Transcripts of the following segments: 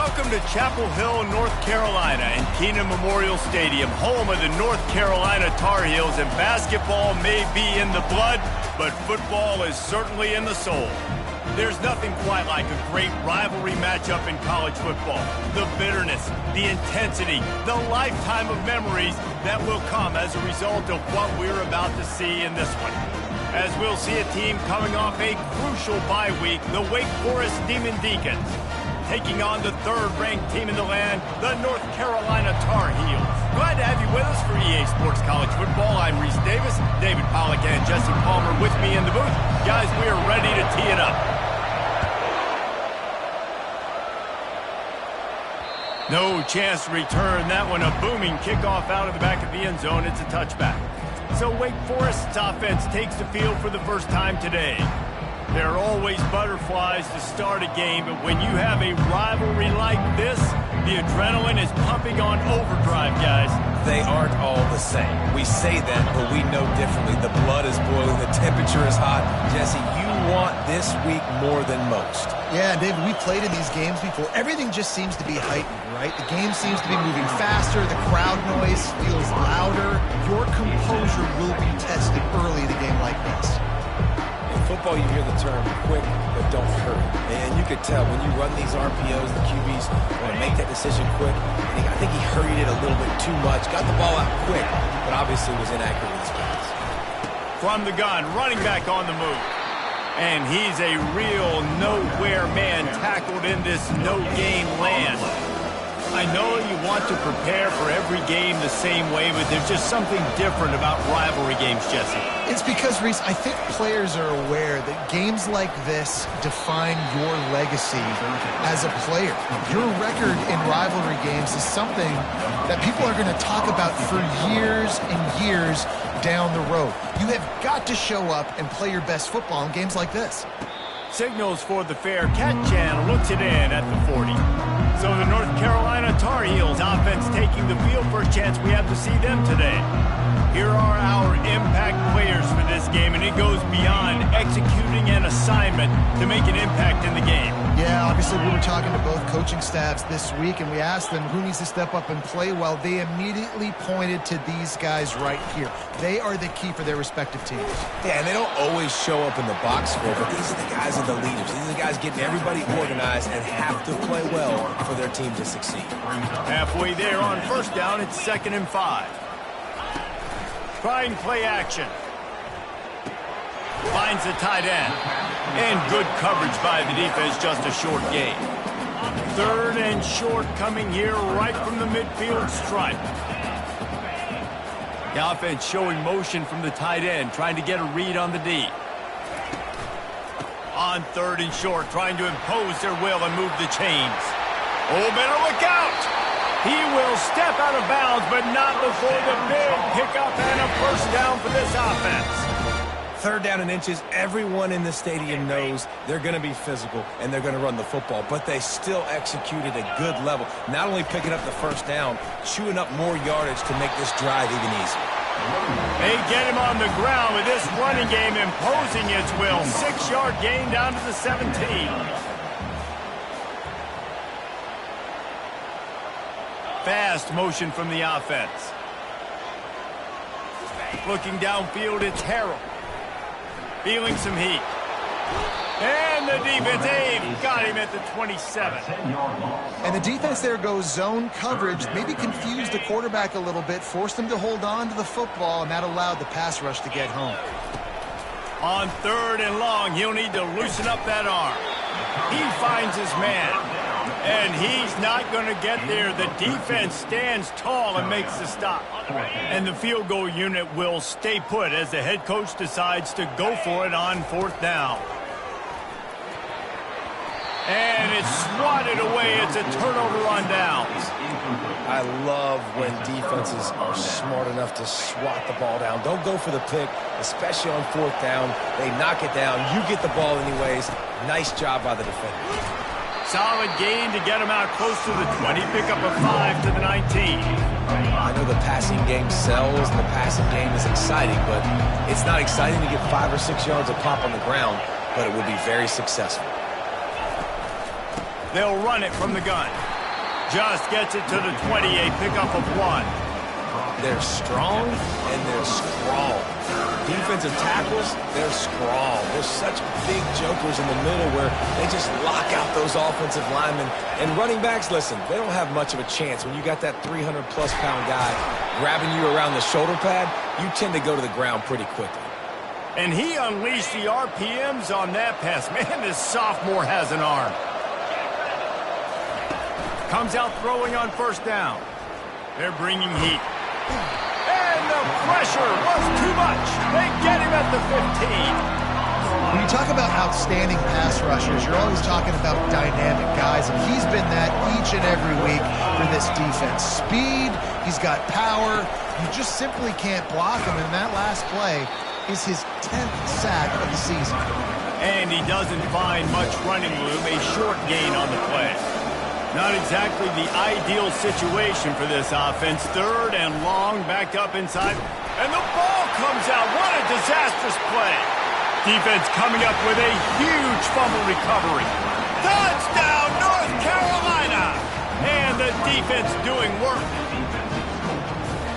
Welcome to Chapel Hill, North Carolina, and Keenan Memorial Stadium, home of the North Carolina Tar Heels, and basketball may be in the blood, but football is certainly in the soul. There's nothing quite like a great rivalry matchup in college football. The bitterness, the intensity, the lifetime of memories that will come as a result of what we're about to see in this one. As we'll see a team coming off a crucial bye week, the Wake Forest Demon Deacons, taking on the third-ranked team in the land, the North Carolina Tar Heels. Glad to have you with us for EA Sports College Football. I'm Reese Davis, David Pollack, and Jesse Palmer with me in the booth. Guys, we are ready to tee it up. No chance to return that one. A booming kickoff out of the back of the end zone. It's a touchback. So Wake Forest's offense takes the field for the first time today. There are always butterflies to start a game, but when you have a rivalry like this, the adrenaline is pumping on overdrive, guys. They aren't all the same. We say that, but we know differently. The blood is boiling. The temperature is hot. Jesse, you want this week more than most. Yeah, David, we played in these games before. Everything just seems to be heightened, right? The game seems to be moving faster. The crowd noise feels louder. Your composure will be tested early in a game like this. In football, you hear the term quick, but don't hurry. And you could tell when you run these RPOs, the QBs want to make that decision quick. And I think he hurried it a little bit too much. Got the ball out quick, but obviously was inaccurate with his pass. From the gun, running back on the move. And he's a real nowhere man tackled in this no-game land. I know you want to prepare for every game the same way, but there's just something different about rivalry games, Jesse. It's because, Reese, I think players are aware that games like this define your legacy as a player. Your record in rivalry games is something that people are going to talk about for years and years down the road. You have got to show up and play your best football in games like this. Signals for the fair catch and looks it in at the 40. So the North Carolina Tar Heels offense taking the field. First chance we have to see them today. Here are our impact players for this game, and it goes beyond executing an assignment to make an impact in the game. Yeah, obviously we were talking to both coaching staffs this week, and we asked them who needs to step up and play well. They immediately pointed to these guys right here. They are the key for their respective teams. Yeah, and they don't always show up in the box score, but these are the guys that are the leaders. These are the guys getting everybody organized and have to play well for their team to succeed. Halfway there on first down, it's 2nd and 5. Trying play action. Finds the tight end. And good coverage by the defense, just a short gain. 3rd and short coming here right from the midfield stripe. The offense showing motion from the tight end, trying to get a read on the D. On 3rd and short, trying to impose their will and move the chains. Oh, better look out! He will step out of bounds, but not before the big pickup and a first down for this offense. 3rd down and inches. Everyone in the stadium knows they're going to be physical and they're going to run the football, but they still executed a good level. Not only picking up the first down, chewing up more yardage to make this drive even easier. They get him on the ground with this running game imposing its will. 6-yard gain down to the 17. Fast motion from the offense. Looking downfield, it's Harrell. Feeling some heat. And the defense, got him at the 27. And the defense there goes zone coverage, maybe confused the quarterback a little bit, forced him to hold on to the football, and that allowed the pass rush to get home. On 3rd and long, he'll need to loosen up that arm. He finds his man. And he's not going to get there. The defense stands tall and makes the stop. And the field goal unit will stay put as the head coach decides to go for it on 4th down. And it's swatted away. It's a turnover on downs. I love when defenses are smart enough to swat the ball down. Don't go for the pick, especially on 4th down. They knock it down. You get the ball anyways. Nice job by the defender. Solid gain to get him out close to the 20. Pick up a 5 to the 19. I know the passing game sells and the passing game is exciting, but it's not exciting to get 5 or 6 yards of pop on the ground, but it will be very successful. They'll run it from the gun. Just gets it to the 20, a pickup of 1. They're strong and they're scrawl. Defensive tackles, they're scrawl. There's such big jokers in the middle where they just lock out those offensive linemen. And running backs, listen, they don't have much of a chance. When you got that 300-plus pound guy grabbing you around the shoulder pad, you tend to go to the ground pretty quickly. And he unleashed the RPMs on that pass. Man, this sophomore has an arm. Comes out throwing on first down. They're bringing heat. And the pressure was too much. They get him at the 15. When you talk about outstanding pass rushers, you're always talking about dynamic guys, and he's been that each and every week for this defense. Speed, he's got power. You just simply can't block him, and that last play is his 10th sack of the season. And he doesn't find much running room, a short gain on the play. Not exactly the ideal situation for this offense. Third and long, backed up inside. And the ball comes out. What a disastrous play. Defense coming up with a huge fumble recovery. Touchdown, North Carolina! And the defense doing work.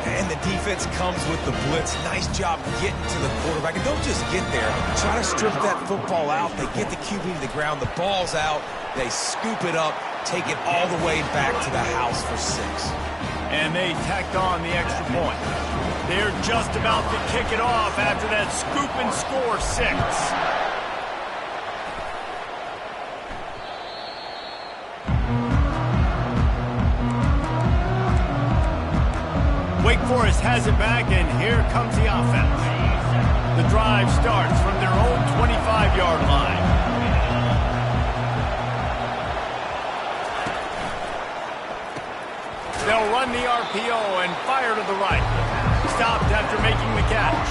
And the defense comes with the blitz. Nice job getting to the quarterback. And don't just get there. Try to strip that football out. They get the QB to the ground. The ball's out. They scoop it up, take it all the way back to the house for 6. And they tacked on the extra point. They're just about to kick it off after that scoop and score 6. Wake Forest has it back, and here comes the offense. The drive starts from their own 25-yard line. They'll run the RPO and fire to the right. Stopped after making the catch.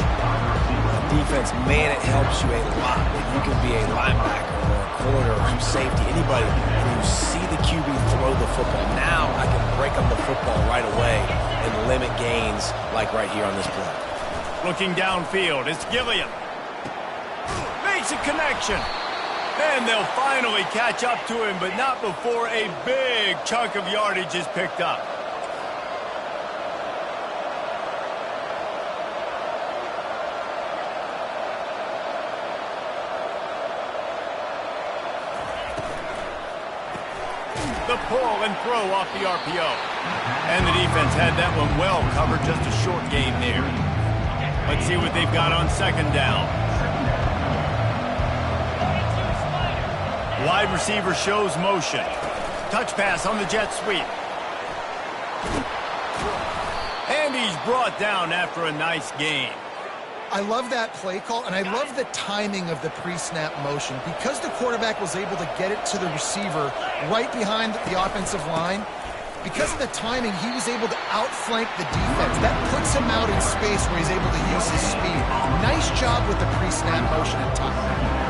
Defense, man, it helps you a lot when you can be a linebacker or a corner or safety, anybody, and you see the QB throw the football. Now I can break up the football right away and limit gains like right here on this play. Looking downfield, it's Gilliam. Makes a connection. And they'll finally catch up to him, but not before a big chunk of yardage is picked up. The pull and throw off the RPO. And the defense had that one well covered, just a short gain there. Let's see what they've got on second down. Wide receiver shows motion. Touch pass on the jet sweep. And he's brought down after a nice gain. I love that play call, and I love the timing of the pre-snap motion. Because the quarterback was able to get it to the receiver right behind the offensive line, because of the timing, he was able to outflank the defense. That puts him out in space where he's able to use his speed. Nice job with the pre-snap motion and timing.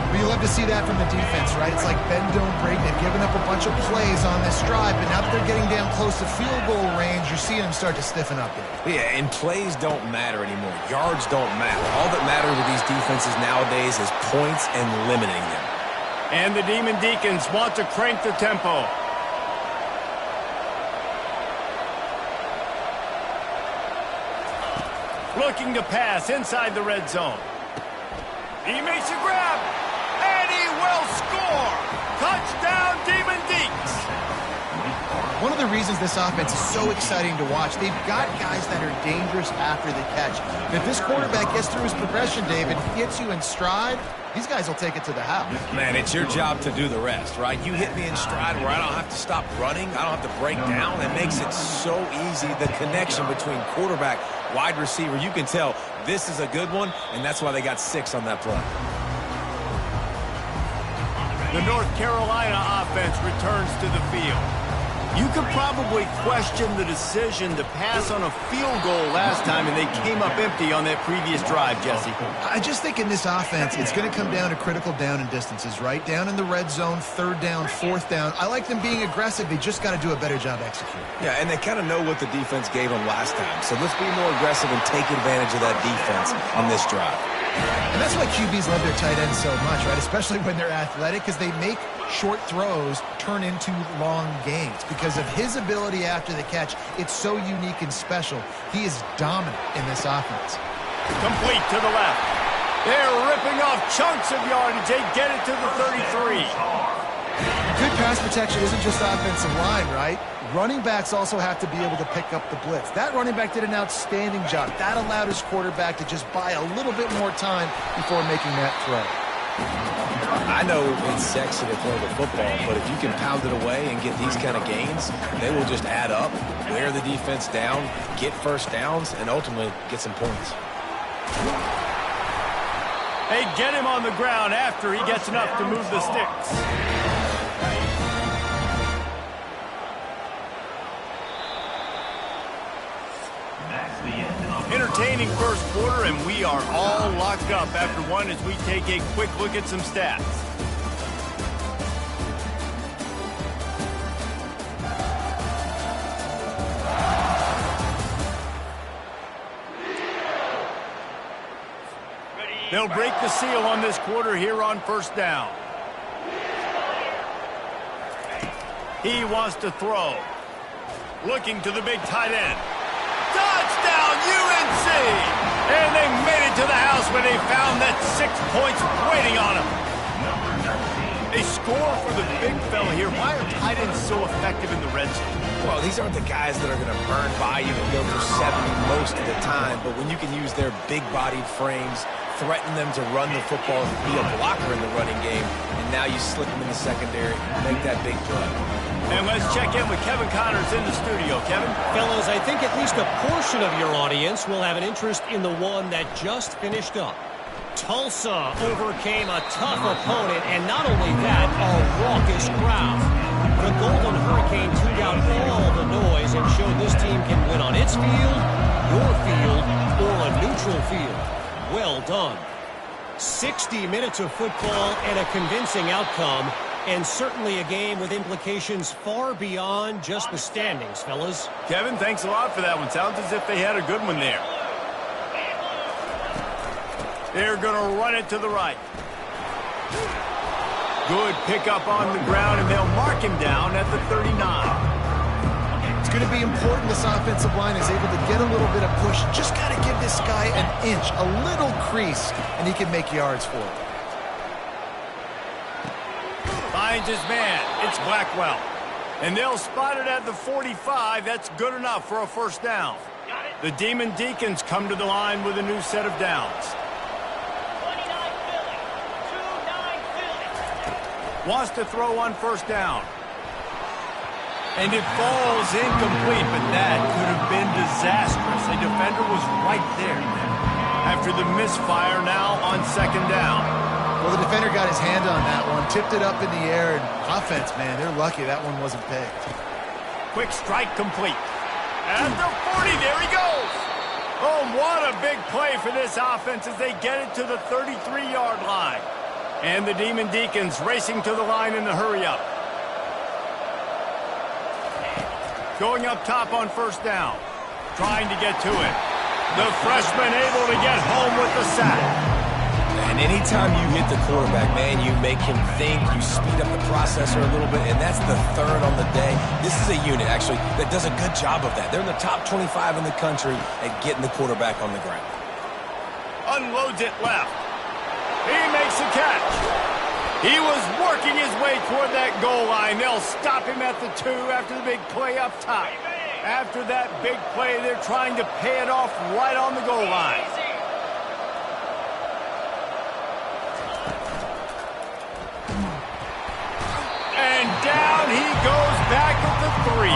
But you love to see that from the defense, right? It's like bend, don't break. They've given up a bunch of plays on this drive, but now that they're getting down close to field goal range, you're seeing them start to stiffen up. Yeah, and plays don't matter anymore. Yards don't matter. All that matters with these defenses nowadays is points and limiting them. And the Demon Deacons want to crank the tempo. Looking to pass inside the red zone. He makes a grab. And he will score! Touchdown, Demon Deeks! One of the reasons this offense is so exciting to watch, they've got guys that are dangerous after the catch. If this quarterback gets through his progression, David, gets you in stride, these guys will take it to the house. Man, it's your job to do the rest, right? You hit me in stride where I don't have to stop running. I don't have to break down. It makes it so easy, the connection between quarterback, wide receiver. You can tell this is a good one, and that's why they got 6 on that play. The North Carolina offense returns to the field. You could probably question the decision to pass on a field goal last time, and they came up empty on that previous drive, Jesse. I just think in this offense, it's going to come down to critical down and distances, right? Down in the red zone, third down, fourth down. I like them being aggressive. They just got to do a better job executing. Yeah, and they kind of know what the defense gave them last time. So let's be more aggressive and take advantage of that defense on this drive. And that's why QBs love their tight ends so much, right? Especially when they're athletic, because they make short throws turn into long gains. Because of his ability after the catch, it's so unique and special. He is dominant in this offense. Complete to the left. They're ripping off chunks of yardage. They get it to the 33. Good pass protection isn't just offensive line, right? Running backs also have to be able to pick up the blitz. That running back did an outstanding job. That allowed his quarterback to just buy a little bit more time before making that throw. I know it's sexy to throw the football, but if you can pound it away and get these kind of gains, they will just add up, wear the defense down, get first downs, and ultimately get some points. They get him on the ground after he gets enough to move the sticks. Entertaining first quarter, and we are all locked up after one as we take a quick look at some stats. They'll break the seal on this quarter here on first down. He wants to throw. Looking to the big tight end. Touchdown, UNC! And they made it to the house when they found that 6 points waiting on them. They score for the big fella here. Why are tight ends so effective in the red zone? Well, these aren't the guys that are going to burn by you and go for 70 most of the time, but when you can use their big-bodied frames, threaten them to run the football, be a blocker in the running game, and now you slip them in the secondary, make that big play. And let's check in with Kevin Connors in the studio. Kevin? Fellas, I think at least a portion of your audience will have an interest in the one that just finished up. Tulsa overcame a tough opponent, and not only that, a raucous crowd. The Golden Hurricane tuned out all the noise and showed this team can win on its field, your field, or a neutral field. Well done. 60 minutes of football and a convincing outcome, and certainly a game with implications far beyond just the standings, fellas. Kevin, thanks a lot for that one. Sounds as if they had a good one there. They're going to run it to the right. Good pickup on the ground, and they'll mark him down at the 39. It's going to be important this offensive line is able to get a little bit of push. Just got to give this guy an inch, a little crease, and he can make yards for it. Finds his man. It's Blackwell. And they'll spot it at the 45. That's good enough for a first down. The Demon Deacons come to the line with a new set of downs. Wants to throw on first down. And it falls incomplete, but that could have been disastrous. A defender was right there. After the misfire now on second down. Well, the defender got his hand on that one, tipped it up in the air, and offense, man, they're lucky that one wasn't picked. Quick strike complete. At the 40, there he goes. Oh, what a big play for this offense as they get it to the 33-yard line. And the Demon Deacons racing to the line in the hurry-up. Going up top on first down. Trying to get to it. The freshman able to get home with the sack. And anytime you hit the quarterback, man, you make him think, you speed up the processor a little bit, and that's the third on the day. This is a unit, actually, that does a good job of that. They're in the top 25 in the country at getting the quarterback on the ground. Unloads it left. He makes a catch. He was working his way toward that goal line. They'll stop him at the 2 after the big play up top. After that big play, they're trying to pay it off right on the goal line. And down he goes back at the 3.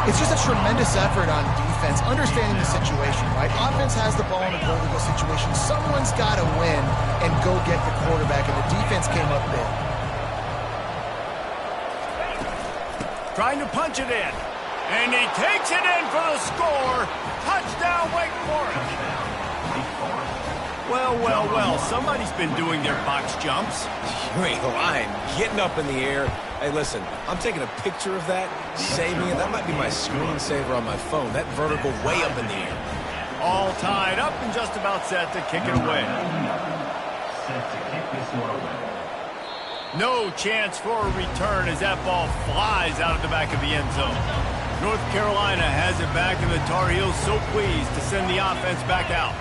It's just a tremendous effort on defense, understanding the situation, right? Offense has the ball in a goal-to-go situation. Someone's got to win and go get the quarterback, and the defense came up big. Trying to punch it in. And he takes it in for the score. Touchdown, Wake Forest. Well, well, well. Somebody's been doing their box jumps. You ain't lying. Getting up in the air. Hey, listen, I'm taking a picture of that, saving it. That might be my screensaver on my phone. That vertical way up in the air. All tied up and just about set to kick it away. No chance for a return as that ball flies out of the back of the end zone. North Carolina has it back, and the Tar Heels so pleased to send the offense back out.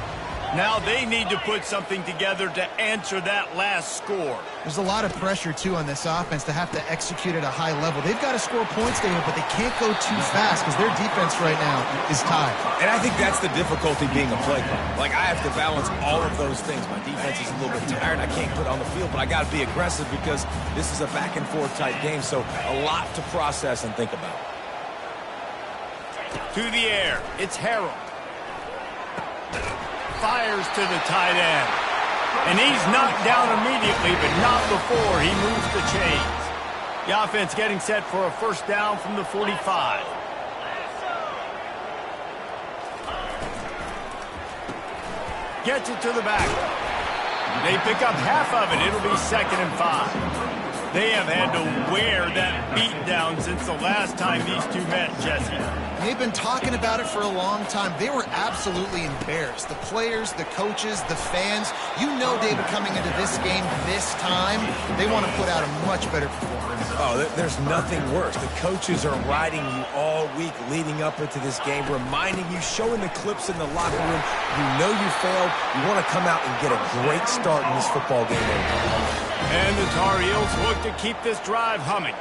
Now they need to put something together to answer that last score. There's a lot of pressure, too, on this offense to have to execute at a high level. They've got to score points, David, but they can't go too fast because their defense right now is tied. And I think that's the difficulty being a play caller. Like, I have to balance all of those things. My defense is a little bit tired. I can't put it on the field, but I got to be aggressive because this is a back-and-forth type game, so a lot to process and think about. To the air, it's Harold. Fires to the tight end. And he's knocked down immediately, but not before he moves the chains. The offense getting set for a first down from the 45. Gets it to the back. They pick up half of it. It'll be 2nd and 5. They have had to wear that beat down since the last time these two met, Jesse. They've been talking about it for a long time. They were absolutely embarrassed. The players, the coaches, the fans. You know, David, coming into this game this time, they want to put out a much better performance. Oh, there's nothing worse. The coaches are riding you all week leading up into this game, reminding you, showing the clips in the locker room. You know you failed. You want to come out and get a great start in this football game. And the Tar Heels look to keep this drive humming.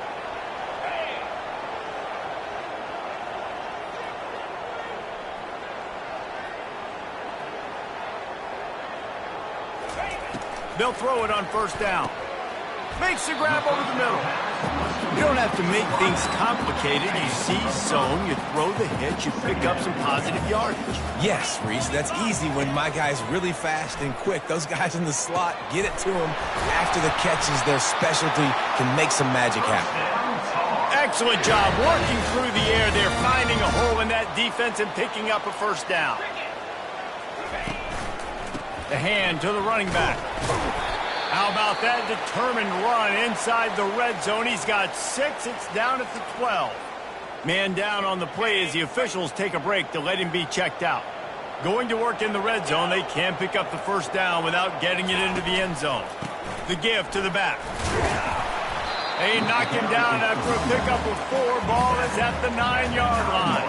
They'll throw it on first down. Makes the grab over the middle. You don't have to make things complicated. You see zone, you throw the hitch, you pick up some positive yardage. Yes, Reese, that's easy when my guy's really fast and quick. Those guys in the slot, get it to them after the catches. Their specialty can make some magic happen. Excellent job working through the air. They're finding a hole in that defense and picking up a first down. The hand to the running back. How about that determined run inside the red zone? He's got 6. It's down at the 12. Man down on the play as the officials take a break to let him be checked out. Going to work in the red zone, they can pick up the first down without getting it into the end zone. The give to the back. They knock him down after a pickup of 4. Ball is at the 9-yard line.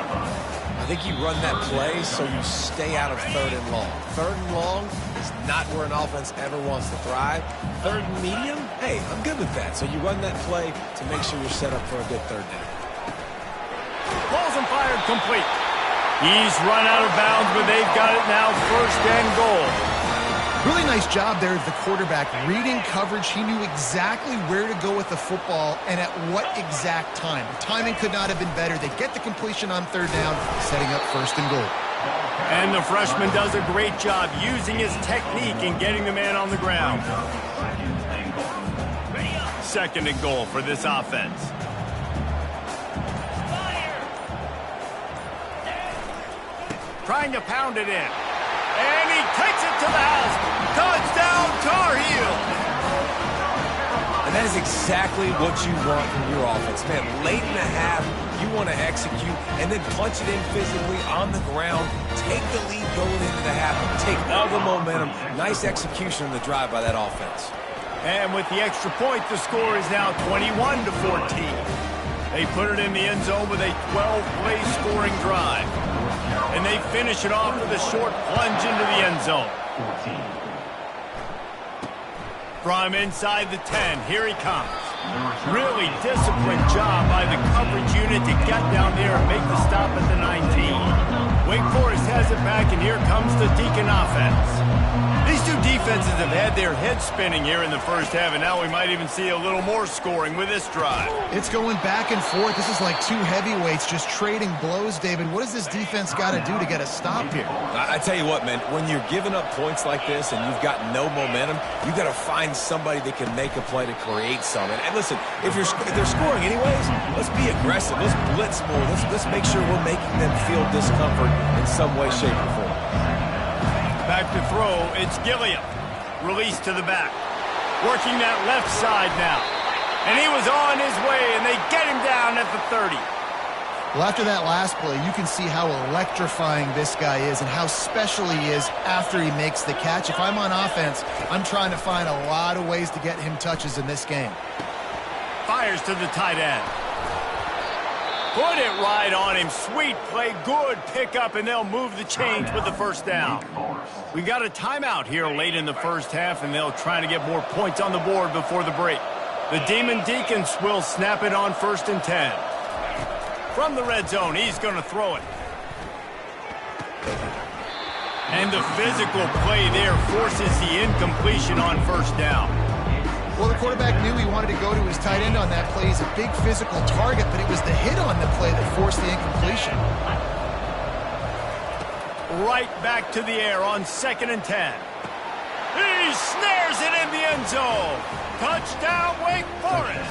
I think you run that play so you stay out of 3rd and long. 3rd and long is not where an offense ever wants to thrive. 3rd and medium, hey, I'm good with that. So you run that play to make sure you're set up for a good 3rd down. Balls and fired complete. He's run out of bounds, but they've got it now 1st and goal. Really nice job there of the quarterback. Reading coverage, he knew exactly where to go with the football and at what exact time. The timing could not have been better. They get the completion on 3rd down, setting up 1st and goal. And the freshman does a great job using his technique and getting the man on the ground. 2nd and goal for this offense. Trying to pound it in. And he takes it to the house. Touchdown, Tar Heels. And that is exactly what you want from your offense. Man, late in the half, you want to execute and then punch it in physically on the ground. Take the lead going into the half. Take all the momentum. Nice execution on the drive by that offense. And with the extra point, the score is now 21-14. They put it in the end zone with a 12-play scoring drive. And they finish it off with a short plunge into the end zone. From inside the 10, here he comes. Really disciplined job by the coverage unit to get down there and make the stop at the 19. Wake Forest has it back, and here comes the Deacon offense. These two defenses have had their heads spinning here in the first half, and now we might even see a little more scoring with this drive. It's going back and forth. This is like two heavyweights just trading blows, David. What does this defense got to do to get a stop here? I tell you what, man, when you're giving up points like this and you've got no momentum, you got to find somebody that can make a play to create something. And listen, if they're scoring anyways, let's be aggressive. Let's blitz more. Let's make sure we're making them feel discomfort in some way, shape, or form. Back to throw, it's Gilliam. Release to the back. Working that left side now. And he was on his way, and they get him down at the 30. Well, after that last play, you can see how electrifying this guy is and how special he is after he makes the catch. If I'm on offense, I'm trying to find a lot of ways to get him touches in this game. Fires to the tight end. Put it right on him. Sweet play. Good pickup, and they'll move the chains with the first down. We got a timeout here late in the first half, and they'll try to get more points on the board before the break. The Demon Deacons will snap it on 1st and 10. From the red zone, he's going to throw it. And the physical play there forces the incompletion on 1st down. Well, the quarterback knew he wanted to go to his tight end on that play. He's a big physical target, but it was the hit on the play that forced the incompletion. Right back to the air on 2nd and 10. He snares it in the end zone. Touchdown, Wake Forest.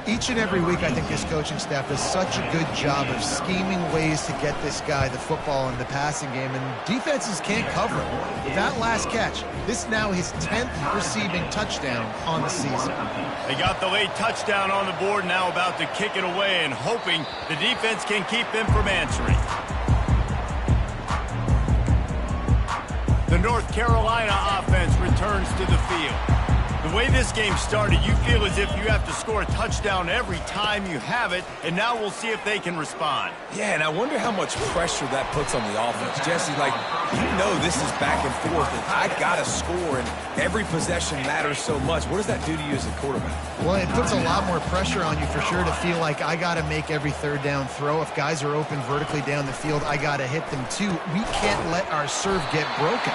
Each and every week, I think this coaching staff does such a good job of scheming ways to get this guy the football in the passing game, and defenses can't cover it. That last catch, this now his 10th receiving touchdown on the season. They got the late touchdown on the board, now about to kick it away and hoping the defense can keep them from answering. The North Carolina offense returns to the field. The way this game started, you feel as if you have to score a touchdown every time you have it, and now we'll see if they can respond. Yeah, and I wonder how much pressure that puts on the offense. Jesse, like, you know this is back and forth, and I got to score, and every possession matters so much. What does that do to you as a quarterback? Well, it puts a lot more pressure on you for sure to feel like I got to make every third down throw. If guys are open vertically down the field, I got to hit them too. We can't let our serve get broken.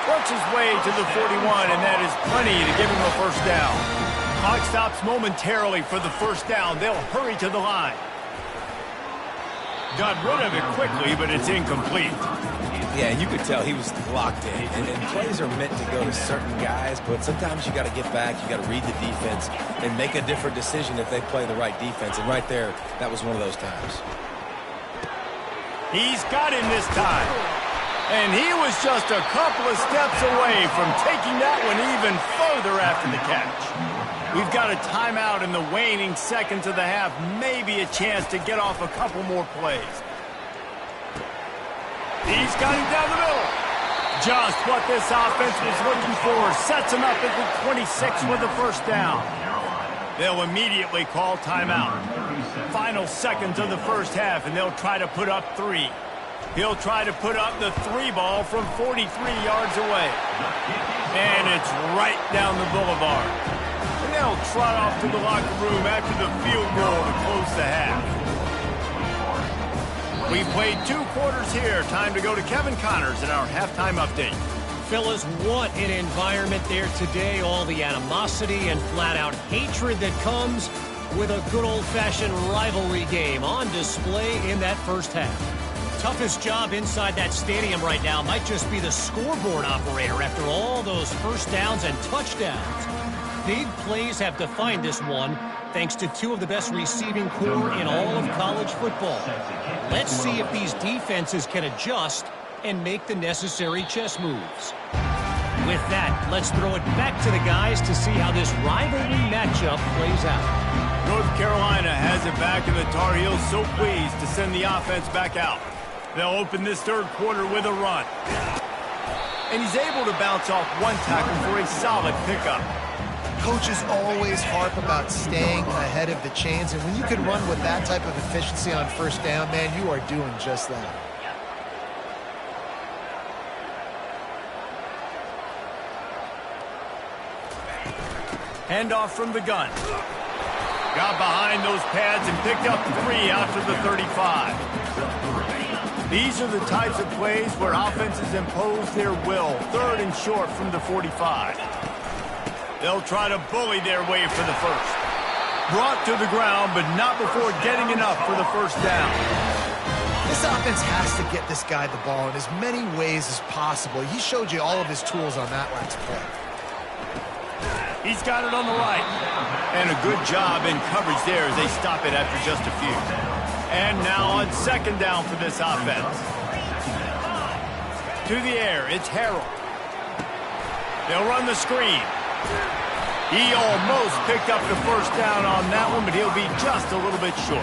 Works his way to the 41, and that is plenty to give him a first down. Clock stops momentarily for the first down. They'll hurry to the line. Got rid of it quickly, but it's incomplete. Yeah, you could tell he was locked in. And plays are meant to go to certain guys, but sometimes you got to get back, you got to read the defense, and make a different decision if they play the right defense. And right there, that was one of those times. He's got him this time. And he was just a couple of steps away from taking that one even further after the catch. We've got a timeout in the waning seconds of the half. Maybe a chance to get off a couple more plays. He's got him down the middle. Just what this offense was looking for. Sets him up at the 26 with the first down. They'll immediately call timeout. Final seconds of the first half, and they'll try to put up 3. He'll try to put up the 3 ball from 43 yards away. And it's right down the boulevard. And they'll trot off to the locker room after the field goal to close the half. We played 2 quarters here. Time to go to Kevin Connors in our halftime update. Fellas, what an environment there today. All the animosity and flat-out hatred that comes with a good old-fashioned rivalry game on display in that first half. Toughest job inside that stadium right now might just be the scoreboard operator after all those first downs and touchdowns. Big plays have defined this one, thanks to 2 of the best receiving corps in all of college football. Let's see if these defenses can adjust and make the necessary chess moves. With that, let's throw it back to the guys to see how this rivalry matchup plays out. North Carolina has it back, and the Tar Heels so pleased to send the offense back out. They'll open this third quarter with a run. And he's able to bounce off 1 tackle for a solid pickup. Coaches always harp about staying ahead of the chains, and when you can run with that type of efficiency on first down, man, you are doing just that. Handoff from the gun. Got behind those pads and picked up 3 out to the 35. These are the types of plays where offenses impose their will. 3rd and short from the 45. They'll try to bully their way for the first. Brought to the ground, but not before getting enough for the first down. This offense has to get this guy the ball in as many ways as possible. He showed you all of his tools on that last play. He's got it on the right. And a good job in coverage there as they stop it after just a few. And now on 2nd down for this offense. To the air, it's Harrell. They'll run the screen. He almost picked up the first down on that one, but he'll be just a little bit short.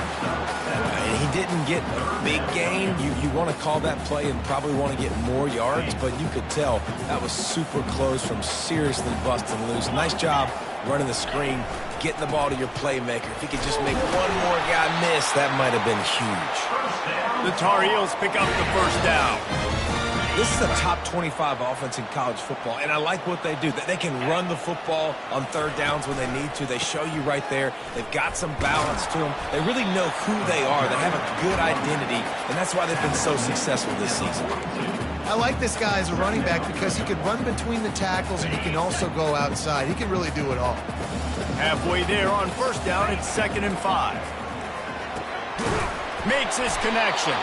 He didn't get a big gain. You want to call that play and probably want to get more yards, but you could tell that was super close from seriously busting loose. Nice job running the screen, getting the ball to your playmaker. If he could just make one more guy miss, that might have been huge. The Tar Heels pick up the first down. This is a top 25 offense in college football, and I like what they do. They can run the football on third downs when they need to. They show you right there. They've got some balance to them. They really know who they are. They have a good identity, and that's why they've been so successful this season. I like this guy as a running back because he can run between the tackles and he can also go outside. He can really do it all. Halfway there on first down, it's 2nd and 5. Makes his connection.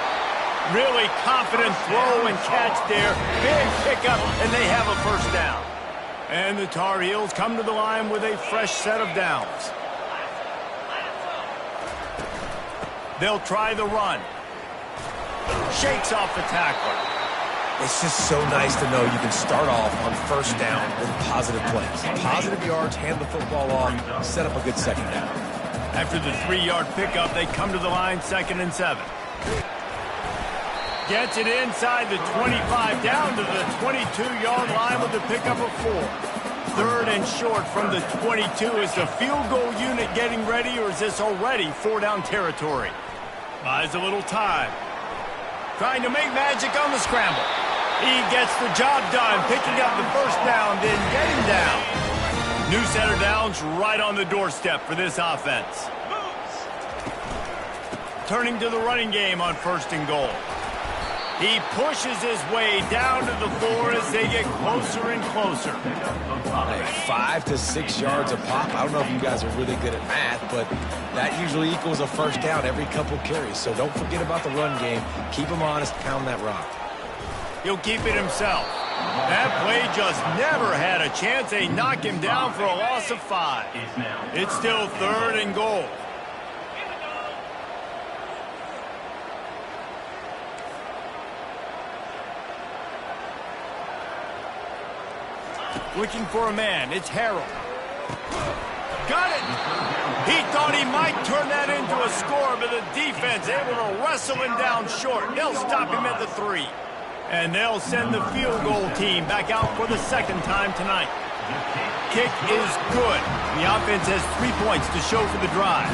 Really confident throw and catch there. Big pickup, and they have a first down. And the Tar Heels come to the line with a fresh set of downs. They'll try the run. Shakes off the tackler. It's just so nice to know you can start off on first down with positive plays. Positive yards, hand the football off, set up a good second down. After the 3-yard pickup, they come to the line 2nd and 7. Gets it inside the 25, down to the 22-yard line with the pickup of 4. 3rd and short from the 22. Is the field goal unit getting ready, or is this already 4-down territory? Buys a little time. Trying to make magic on the scramble. He gets the job done, picking up the first down, then getting down. New set of downs right on the doorstep for this offense. Turning to the running game on 1st and goal. He pushes his way down to the floor as they get closer and closer. Hey, 5 to 6 yards a pop. I don't know if you guys are really good at math, but that usually equals a first down every couple carries. So don't forget about the run game. Keep him honest, pound that rock. He'll keep it himself. That play just never had a chance. They knock him down for a loss of 5. It's still 3rd and goal. Looking for a man. It's Harrell. Got it. He thought he might turn that into a score, but the defense able to wrestle him down short. They'll stop him at the 3. And they'll send the field goal team back out for the 2nd time tonight. Kick is good. The offense has 3 points to show for the drive.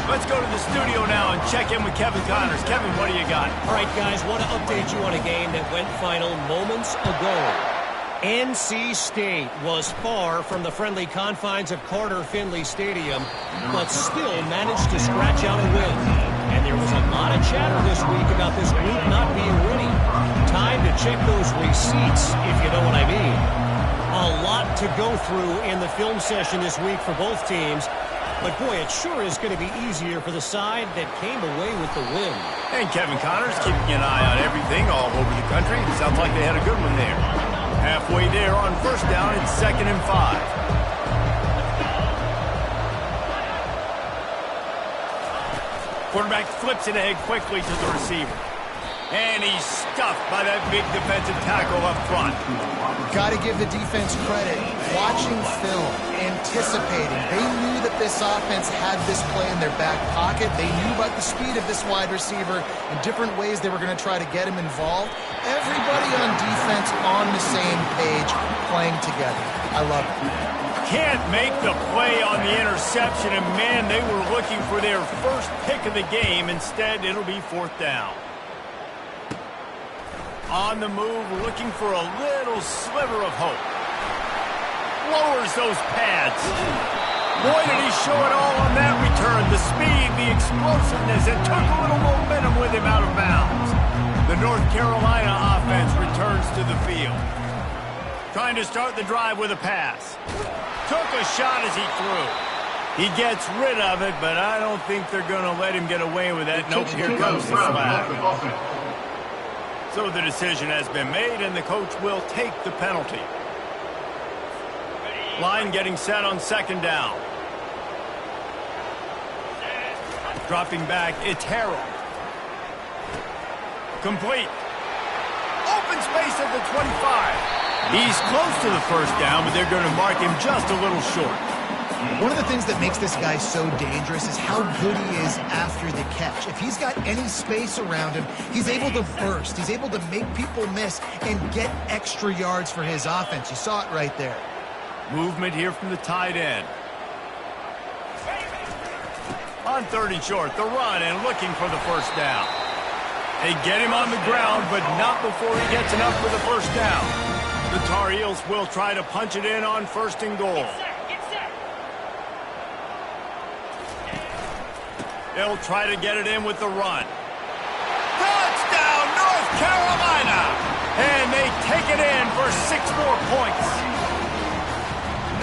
Let's go to the studio now and check in with Kevin Connors. Kevin, what do you got? All right, guys, want to update you on a game that went final moments ago. NC State was far from the friendly confines of Carter Finley Stadium, but still managed to scratch out a win. And there was a lot of chatter this week about this group not being winning. Time to check those receipts, if you know what I mean. A lot to go through in the film session this week for both teams. But, boy, it sure is going to be easier for the side that came away with the win. And Kevin Connors keeping an eye on everything all over the country. It sounds like they had a good one there. Halfway there on first down, it's 2nd and 5. Quarterback flips it ahead quickly to the receiver. And he's stuffed by that big defensive tackle up front. Got to give the defense credit. Watching film, anticipating. They knew that this offense had this play in their back pocket. They knew about the speed of this wide receiver and different ways they were going to try to get him involved. Everybody on defense on the same page, playing together. I love it. Can't make the play on the interception, and man, they were looking for their first pick of the game. Instead, it'll be 4th down. On the move, looking for a little sliver of hope. Lowers those pads. Boy, did he show it all on that return. The speed, the explosiveness, and took a little momentum with him out of bounds. The North Carolina offense returns to the field. Trying to start the drive with a pass. Took a shot as he threw. He gets rid of it, but I don't think they're going to let him get away with that. Nope, here comes the flag. So the decision has been made, and the coach will take the penalty. Line getting set on 2nd down. Dropping back, it's Harrell. Complete. Open space at the 25. He's close to the first down, but they're going to mark him just a little short. One of the things that makes this guy so dangerous is how good he is after the catch. If he's got any space around him, he's able to burst. He's able to make people miss and get extra yards for his offense. You saw it right there. Movement here from the tight end. On 3rd and short, the run and looking for the first down. They get him on the ground, but not before he gets enough for the first down. The Tar Heels will try to punch it in on 1st and goal. They'll try to get it in with the run. Touchdown, North Carolina! And they take it in for 6 more points.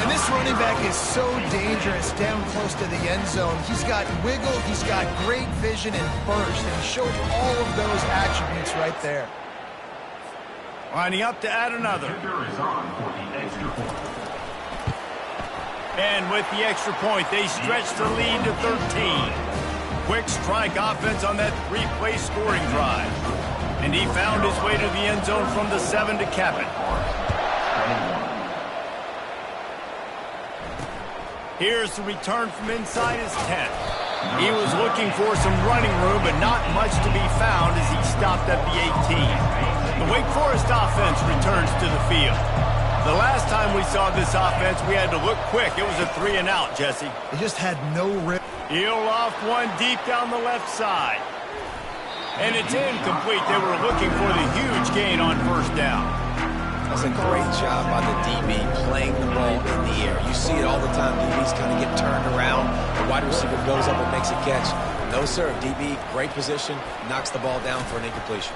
And this running back is so dangerous down close to the end zone. He's got wiggle, he's got great vision and burst, and he showed all of those attributes right there. Lining up to add another. And with the extra point, they stretch the lead to 13. Quick strike offense on that 3-play scoring drive. And he found his way to the end zone from the 7 to cap it. Here's the return from inside his 10. He was looking for some running room, but not much to be found as he stopped at the 18. The Wake Forest offense returns to the field. The last time we saw this offense, we had to look quick. It was a 3-and-out, Jesse. They just had no rip. He'll off one deep down the left side. And it's incomplete. They were looking for the huge gain on 1st down. That's a great job by the DB playing the ball in the air. You see it all the time. DBs kind of get turned around. The wide receiver goes up and makes a catch. No, sir. DB, great position, knocks the ball down for an incompletion.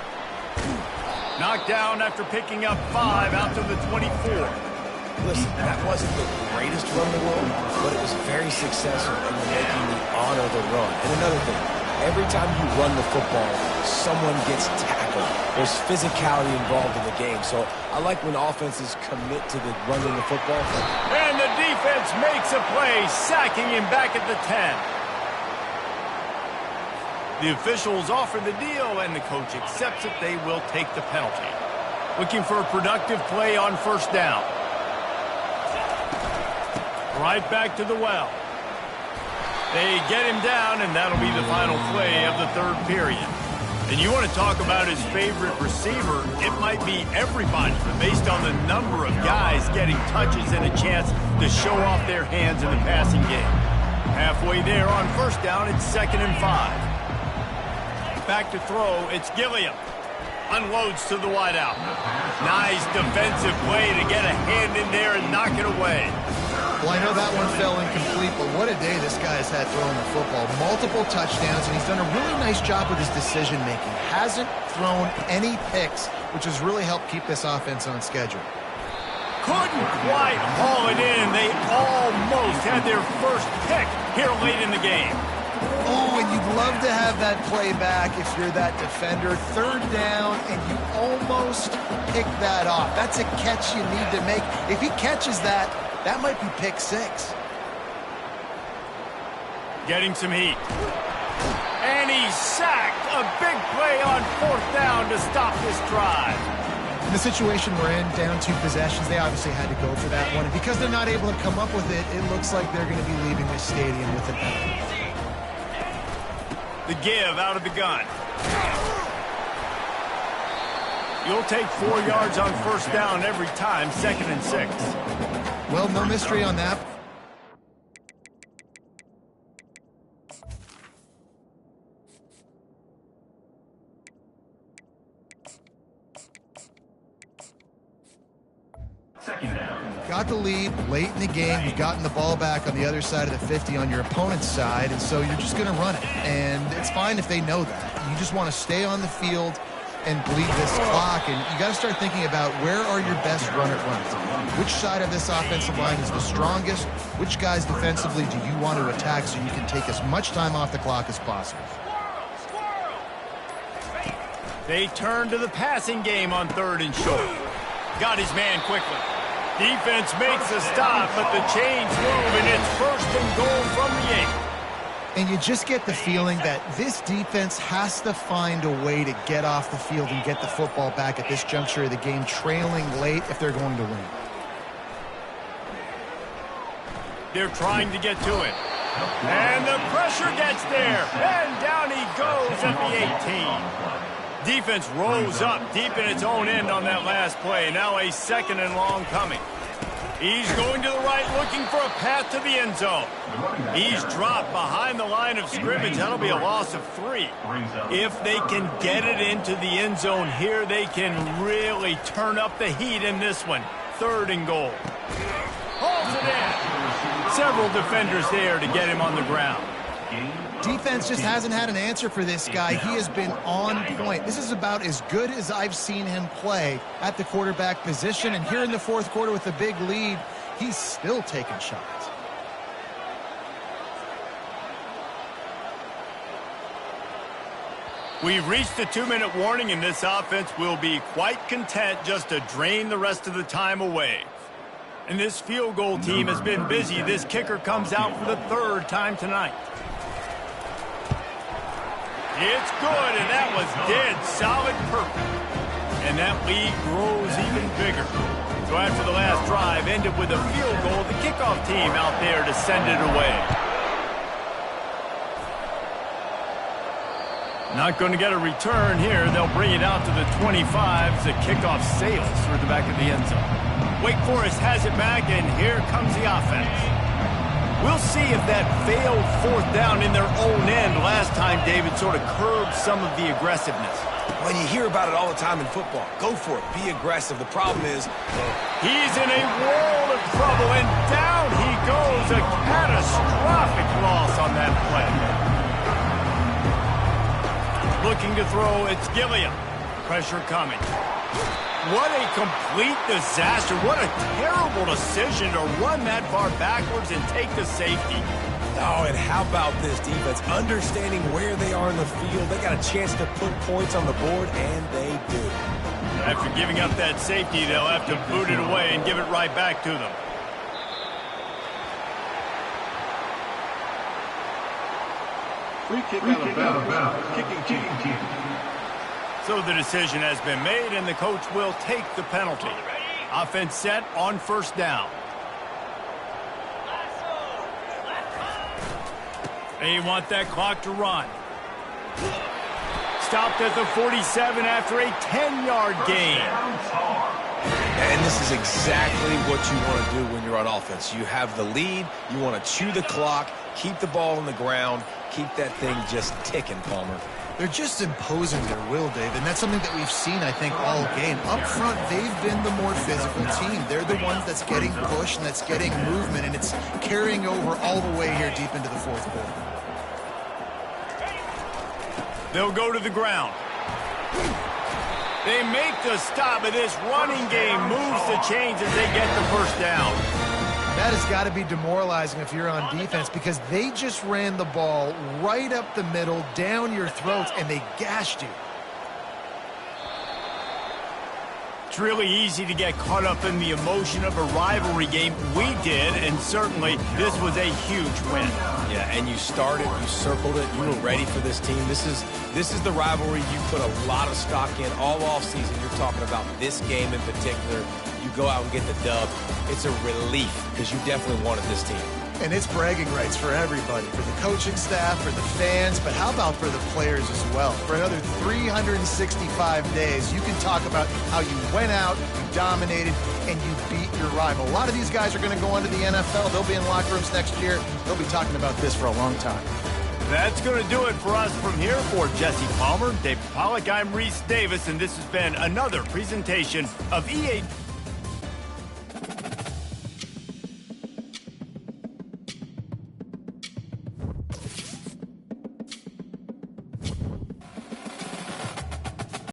Knocked down after picking up 5 out to the 24. Listen, that wasn't the greatest run in the world, but it was very successful in making the honor the run. And another thing, every time you run the football, someone gets tackled. There's physicality involved in the game. So I like when offenses commit to the running the football. And the defense makes a play, sacking him back at the 10. The officials offer the deal, and the coach accepts it. They will take the penalty. Looking for a productive play on 1st down. Right back to the well. They get him down, and that'll be the final play of the 3rd period. And you want to talk about his favorite receiver, it might be everybody, but based on the number of guys getting touches and a chance to show off their hands in the passing game. Halfway there on 1st down, it's 2nd and 5. Back to throw, it's Gilliam. Unloads to the wideout. Nice defensive play to get a hand in there and knock it away. Well, I know that one fell incomplete, but what a day this guy's had throwing the football. Multiple touchdowns, and he's done a really nice job with his decision-making. Hasn't thrown any picks, which has really helped keep this offense on schedule. Couldn't quite haul it in. They almost had their first pick here late in the game. Oh, and you'd love to have that play back if you're that defender. 3rd down, and you almost pick that off. That's a catch you need to make. If he catches that, that might be pick 6. Getting some heat. And he's sacked. A big play on 4th down to stop this drive. In the situation we're in, down 2 possessions, they obviously had to go for that one. And because they're not able to come up with it, it looks like they're going to be leaving this stadium with an L. The give out of the gun. You'll take 4 yards on 1st down every time, 2nd and 6. Well, no mystery on that. Got the lead late in the game. You've gotten the ball back on the other side of the 50 on your opponent's side, and so you're just going to run it. And it's fine if they know that. You just want to stay on the field and bleed this clock, and you got to start thinking about where are your best runner runs. Which side of this offensive line is the strongest? Which guys defensively do you want to attack so you can take as much time off the clock as possible? They turn to the passing game on 3rd and short. Got his man quickly. Defense makes a stop, but the chains move, and it's 1st and goal from the 8. And you just get the feeling that this defense has to find a way to get off the field and get the football back at this juncture of the game, trailing late if they're going to win. They're trying to get to it. And the pressure gets there. And down he goes at the 18. Defense rolls up deep in its own end on that last play. Now a 2nd and long coming. He's going to the right, looking for a path to the end zone. He's dropped behind the line of scrimmage. That'll be a loss of 3. If they can get it into the end zone here, they can really turn up the heat in this one. 3rd and goal. Hauls it in. Several defenders there to get him on the ground. Defense just hasn't had an answer for this guy. He has been on point. This is about as good as I've seen him play at the quarterback position. And here in the 4th quarter with a big lead, he's still taking shots. We've reached the 2-minute warning, and this offense will be quite content just to drain the rest of the time away. And this field goal team has been busy. This kicker comes out for the 3rd time tonight. It's good, and that was dead solid perfect. And that lead grows even bigger. So after the last drive ended with a field goal, the kickoff team out there to send it away. Not going to get a return here. They'll bring it out to the 25 as the kickoff sails through the back of the end zone. Wake Forest has it back, and here comes the offense. We'll see if that failed 4th down in their own end last time, David, sort of curbed some of the aggressiveness. When you hear about it all the time in football, go for it. Be aggressive. The problem is, he's in a world of trouble, and down he goes. A catastrophic loss on that play. Looking to throw, it's Gilliam. Pressure coming. What a complete disaster. What a terrible decision to run that far backwards and take the safety. Oh, and how about this defense? Understanding where they are in the field. They got a chance to put points on the board, and they do. After giving up that safety, they'll have to boot it away and give it right back to them. Free kick out of bounds. Kicking team. So the decision has been made, and the coach will take the penalty. Offense set on 1st down. They want that clock to run. Stopped at the 47 after a 10-yard gain. And this is exactly what you want to do when you're on offense. You have the lead. You want to chew the clock, keep the ball on the ground, keep that thing just ticking, Palmer. They're just imposing their will, Dave, and that's something that we've seen, I think, all game. Up front, they've been the more physical team. They're the ones that's getting pushed and that's getting movement, and it's carrying over all the way here deep into the 4th quarter. They'll go to the ground. They make the stop, but this running game moves the chains as they get the 1st down. That has got to be demoralizing if you're on defense, because they just ran the ball right up the middle, down your throats, and they gashed you. It's really easy to get caught up in the emotion of a rivalry game. We did, and certainly this was a huge win. Yeah, and you started, you circled it, you were ready for this team. This is the rivalry you put a lot of stock in all offseason. You're talking about this game in particular. You go out and get the dub. It's a relief because you definitely wanted this team. And it's bragging rights for everybody, for the coaching staff, for the fans, but how about for the players as well? For another 365 days, you can talk about how you went out, you dominated, and you beat your rival. A lot of these guys are going to go on to the NFL. They'll be in locker rooms next year. They'll be talking about this for a long time. That's going to do it for us from here. For Jesse Palmer, Dave Pollack, I'm Reese Davis, and this has been another presentation of EA.